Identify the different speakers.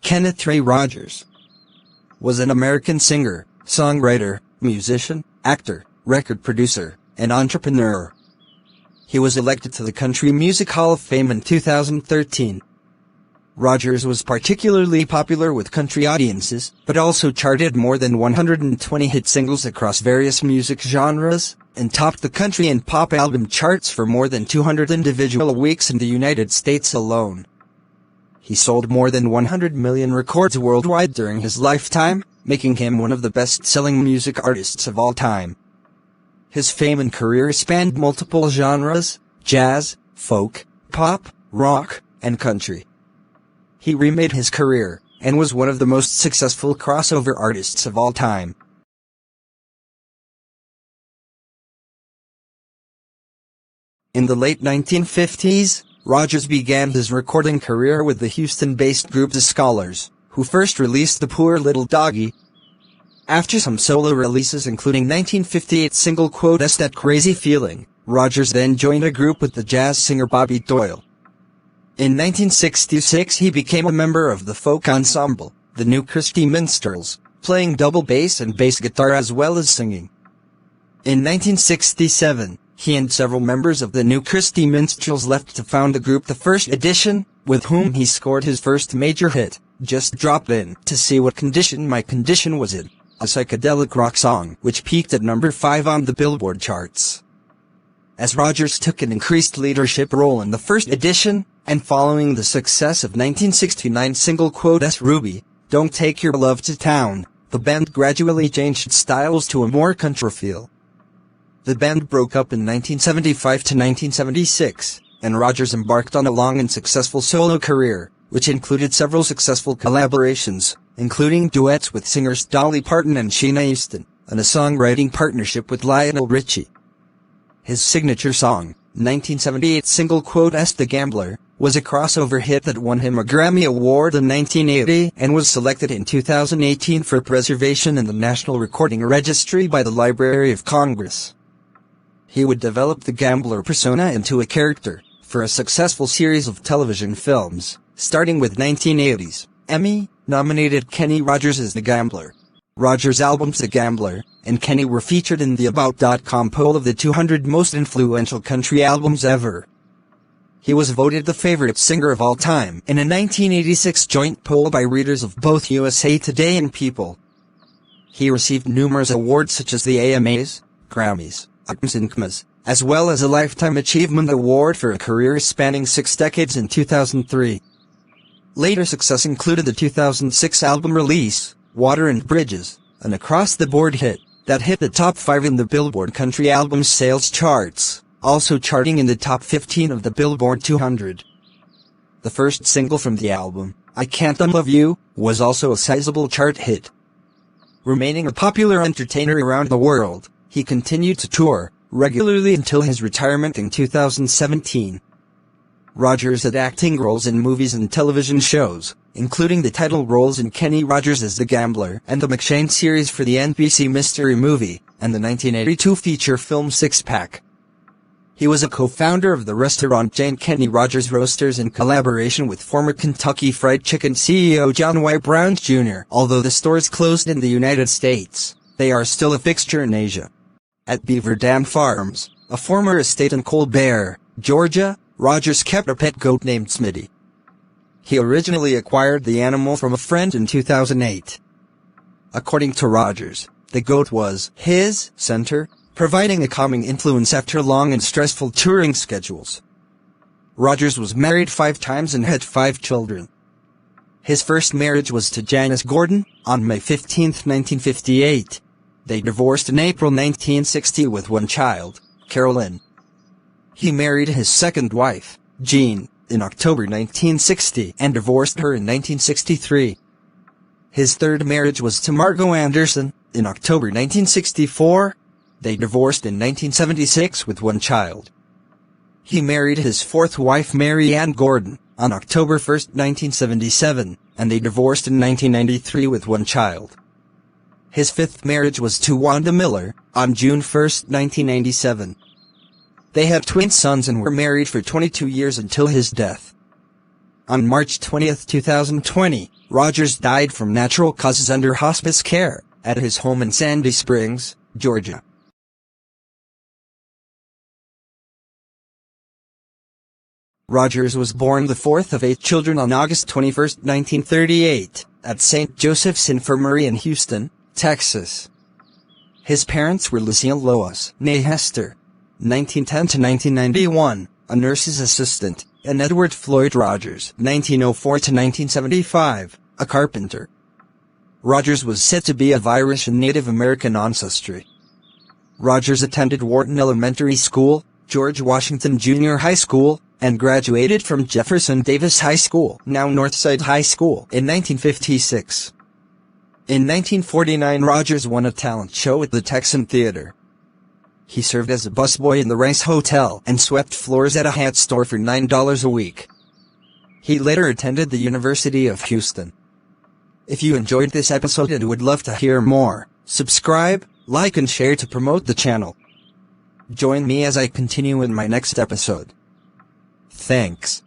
Speaker 1: Kenneth Ray Rogers was an American singer, songwriter, musician, actor, record producer, and entrepreneur. He was elected to the Country Music Hall of Fame in 2013. Rogers was particularly popular with country audiences, but also charted more than 120 hit singles across various music genres, and topped the country and pop album charts for more than 200 individual weeks in the United States alone. He sold more than 100 million records worldwide during his lifetime, making him one of the best-selling music artists of all time. His fame and career spanned multiple genres: jazz, folk, pop, rock, and country. He remade his career, and was one of the most successful crossover artists of all time. In the late 1950s, Rogers began his recording career with the Houston-based group The Scholars, who first released The Poor Little Doggy. After some solo releases including 1958 single "That's That Crazy Feeling," Rogers then joined a group with the jazz singer Bobby Doyle. In 1966 he became a member of the folk ensemble, the New Christy Minstrels, playing double bass and bass guitar as well as singing. In 1967, he and several members of the New Christy Minstrels left to found the group The First Edition, with whom he scored his first major hit, "Just Drop In to See What Condition My Condition Was In," a psychedelic rock song which peaked at number 5 on the Billboard charts. As Rogers took an increased leadership role in The First Edition, and following the success of 1969 single "That's Ruby, Don't Take Your Love to Town," the band gradually changed styles to a more country feel. The band broke up in 1975 to 1976, and Rogers embarked on a long and successful solo career, which included several successful collaborations, including duets with singers Dolly Parton and Sheena Easton, and a songwriting partnership with Lionel Richie. His signature song, 1978 single "As the Gambler," was a crossover hit that won him a Grammy Award in 1980 and was selected in 2018 for preservation in the National Recording Registry by the Library of Congress. He would develop the gambler persona into a character, for a successful series of television films, starting with 1980's Emmy-nominated Kenny Rogers as the Gambler. Rogers' albums The Gambler and Kenny were featured in the About.com poll of the 200 most influential country albums ever. He was voted the favorite singer of all time in a 1986 joint poll by readers of both USA Today and People. He received numerous awards such as the AMAs, Grammys, and CMAs, as well as a Lifetime Achievement Award for a career spanning 6 decades in 2003. Later success included the 2006 album release, Water and Bridges, an across-the-board hit that hit the top 5 in the Billboard Country Albums sales charts, also charting in the top 15 of the Billboard 200. The first single from the album, I Can't Unlove You, was also a sizable chart hit. Remaining a popular entertainer around the world, he continued to tour regularly until his retirement in 2017. Rogers had acting roles in movies and television shows, including the title roles in Kenny Rogers as the Gambler and the McShane series for the NBC Mystery Movie, and the 1982 feature film Six Pack. He was a co-founder of the restaurant chain Kenny Rogers Roasters in collaboration with former Kentucky Fried Chicken CEO John Y. Brown Jr. Although the stores closed in the United States, they are still a fixture in Asia. At Beaver Dam Farms, a former estate in Colbert, Georgia, Rogers kept a pet goat named Smitty. He originally acquired the animal from a friend in 2008. According to Rogers, the goat was his center, providing a calming influence after long and stressful touring schedules. Rogers was married 5 times and had 5 children. His first marriage was to Janice Gordon, on May 15, 1958. They divorced in April 1960 with 1 child, Carolyn. He married his second wife, Jean, in October 1960 and divorced her in 1963. His third marriage was to Margot Anderson, in October 1964. They divorced in 1976 with 1 child. He married his fourth wife Mary Ann Gordon, on October 1, 1977, and they divorced in 1993 with 1 child. His fifth marriage was to Wanda Miller, on June 1, 1997. They had twin sons and were married for 22 years until his death. On March 20, 2020, Rogers died from natural causes under hospice care at his home in Sandy Springs, Georgia. Rogers was born the fourth of 8 children on August 21, 1938, at St. Joseph's Infirmary in Houston, Texas. His parents were Lucille Lois née Hester, 1910 to 1991, a nurse's assistant, and Edward Floyd Rogers, 1904 to 1975, a carpenter. Rogers was said to be of Irish and Native American ancestry. Rogers attended Wharton Elementary School, George Washington Junior High School, and graduated from Jefferson Davis High School, now Northside High School, in 1956. In 1949, Rogers won a talent show at the Texan Theater. He served as a busboy in the Rice Hotel and swept floors at a hat store for $9 a week. He later attended the University of Houston. If you enjoyed this episode and would love to hear more, subscribe, like and share to promote the channel. Join me as I continue in my next episode. Thanks.